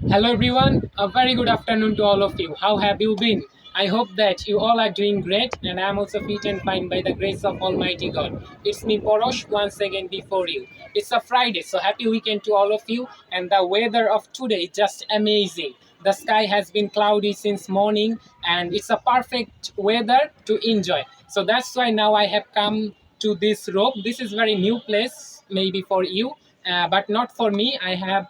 Hello everyone, a very good afternoon to all of you. How have you been? I hope that you all are doing great and I am also fit and fine by the grace of Almighty God. It's me Porosh once again before you. It's a Friday, so happy weekend to all of you, and the weather of today is just amazing. The sky has been cloudy since morning and it's a perfect weather to enjoy. So that's why now I have come to this rope. This is very new place maybe for you, but not for me. I have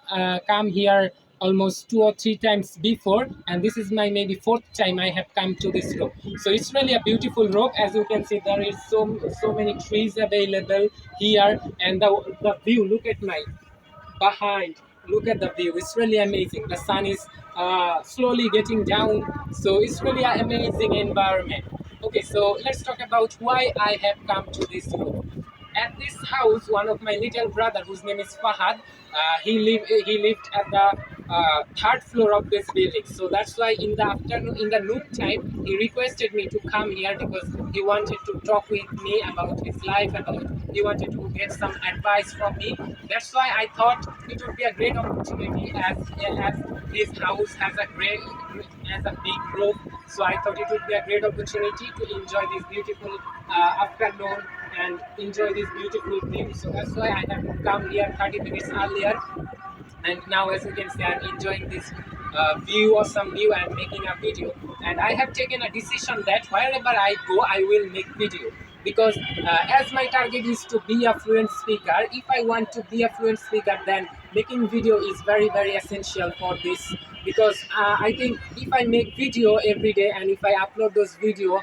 come here almost 2 or 3 times before, and this is my maybe fourth time I have come to this rope. So it's really a beautiful rope. As you can see, there is so many trees available here, and the view. Look at my behind. Look at the view. It's really amazing. The sun is slowly getting down, so it's really an amazing environment. Okay, so let's talk about why I have come to this room. At this house, one of my little brother, whose name is Fahad, he lived at the third floor of this building. So that's why in the afternoon, in the noon time, he requested me to come here because he wanted to talk with me about his life, about he wanted to get some advice from me. That's why I thought it would be a great opportunity, as his house has a big roof. So I thought it would be a great opportunity to enjoy this beautiful afternoon and enjoy this beautiful view. So that's why I have come here 30 minutes earlier, and now as you can see, I'm enjoying this view, awesome view, and making a video. And I have taken a decision that wherever I go I will make video, because as my target is to be a fluent speaker. If I want to be a fluent speaker, then making video is very essential for this, because I think if I make video every day and if I upload those video,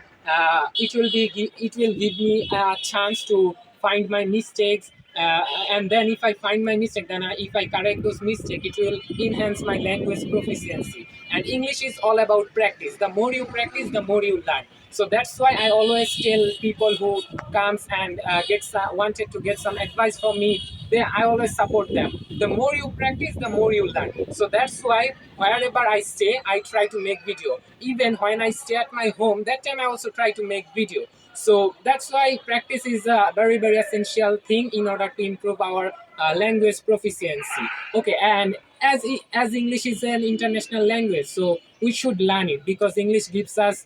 it will give me a chance to find my mistakes, and then if I find my mistake, then if I correct those mistakes, it will enhance my language proficiency. And English is all about practice. The more you practice, the more you learn. So that's why I always tell people who comes and wanted to get some advice from me, I always support them. The more you practice, the more you learn. So that's why wherever I stay, I try to make video. Even when I stay at my home, that time I also try to make video. So that's why practice is a very essential thing in order to improve our language proficiency. Okay, and as English is an international language, so we should learn it, because English gives us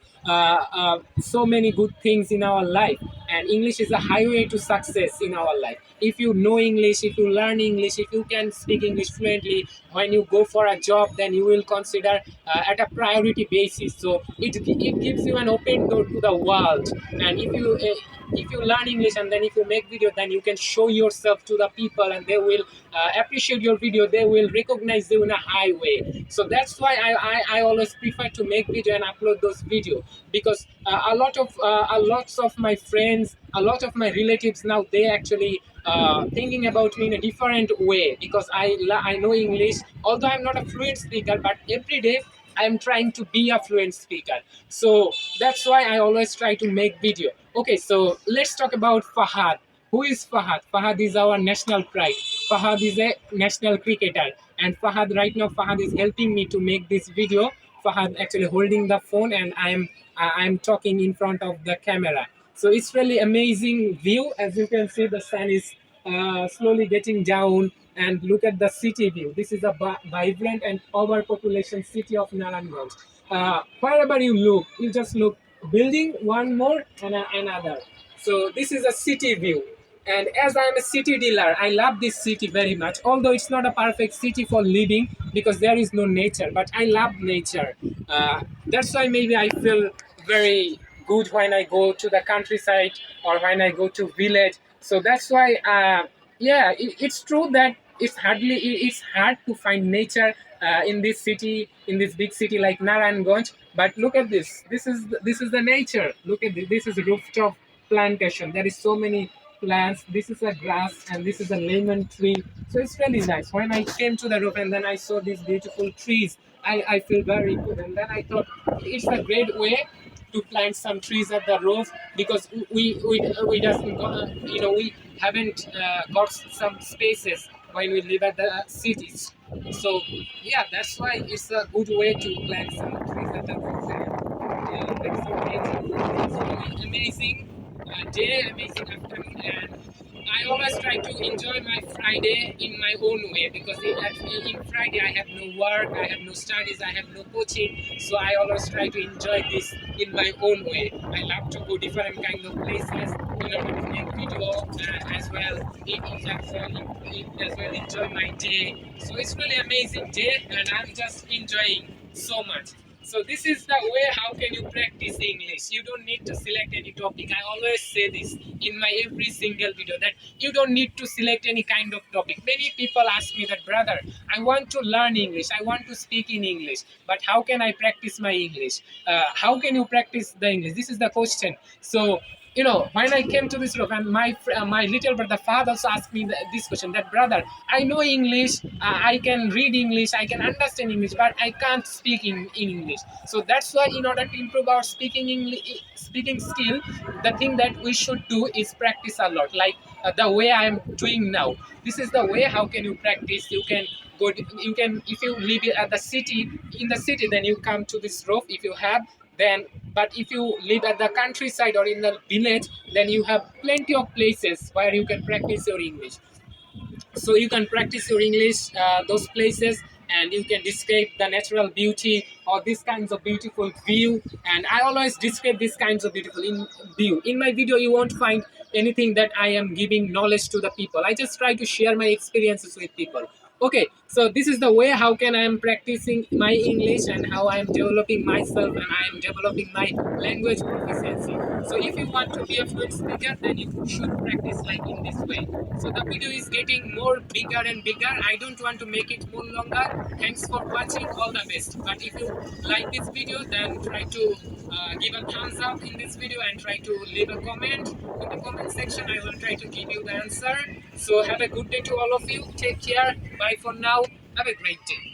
so many good things in our life, and English is a highway to success in our life. If you know English, if you learn English, if you can speak English fluently, when you go for a job, then you will consider at a priority basis. So it gives you an open door to the world. And if you learn English and then if you make video, then you can show yourself to the people, and they will appreciate your video. They will recognize you in a high way. So that's why I always prefer to make video and upload those video, because a lots of my friends, a lot of my relatives now, they actually thinking about me in a different way, because I know English, although I'm not a fluent speaker, but every day I'm trying to be a fluent speaker. So that's why I always try to make video. Okay, so let's talk about Fahad. Who is Fahad? Fahad is our national pride. Fahad is a national cricketer, and Fahad is helping me to make this video. Fahad actually holding the phone, and I'm talking in front of the camera. So it's really amazing view. As you can see, the sun is slowly getting down, and look at the city view. This is a vibrant and overpopulation city of Naranganj. Wherever you look, you just look building one more and another. So this is a city view. And as I am a city dealer, I love this city very much. Although it's not a perfect city for living because there is no nature, but I love nature. That's why maybe I feel very good when I go to the countryside or when I go to village. So that's why, yeah, it's true that it's hard to find nature in this city, in this big city like Narayanganj. But look at this. This is the nature. Look at this. This is rooftop plantation. There is so many plants. This is a grass and this is a lemon tree. So it's really nice. When I came to the roof and then I saw these beautiful trees, I feel very good. And then I thought it's a great way to plant some trees at the roof, because we doesn't we haven't got some spaces when we live at the cities. So yeah, that's why it's a good way to plant some trees at the roof. And that's amazing. It's really amazing day, amazing afternoon, and I always try to enjoy my Friday in my own way because in Friday I have no work, I have no studies, I have no coaching, so I always try to enjoy this in my own way. I love to go different kind of places in order to make video as well, as well enjoy my day. So it's really amazing day, and I'm just enjoying so much. So this is the way how can you practice English. You don't need to select any topic. I always say this in my every single video that you don't need to select any kind of topic. Many people ask me that, brother, I want to learn English. I want to speak in English, but how can I practice my English? How can you practice the English? This is the question. So when I came to this room, and my little brother father also asked me this question, that, brother, I know English, I can read English, I can understand English, but I can't speak in English. So that's why, in order to improve our speaking skill, the thing that we should do is practice a lot, like the way I am doing now. This is the way how can you practice. You can, if you live at the city, in the city, then you come to this roof if you have, then, but if you live at the countryside or in the village, then you have plenty of places where you can practice your English. So you can practice your English those places, and you can describe the natural beauty or these kinds of beautiful view. And I always describe these kinds of beautiful view in my video. You won't find anything that I am giving knowledge to the people. I just try to share my experiences with people. Okay, so this is the way how can I am practicing my English, and how I am developing myself, and I am developing my language proficiency. So if you want to be a fluent speaker, then you should practice like in this way. So the video is getting more bigger and bigger. I don't want to make it more longer. Thanks for watching. All the best. But if you like this video, then try to give a thumbs up in this video, and try to leave a comment in the comment section. I will try to give you the answer. So have a good day to all of you. Take care. Bye for now. Have a great day.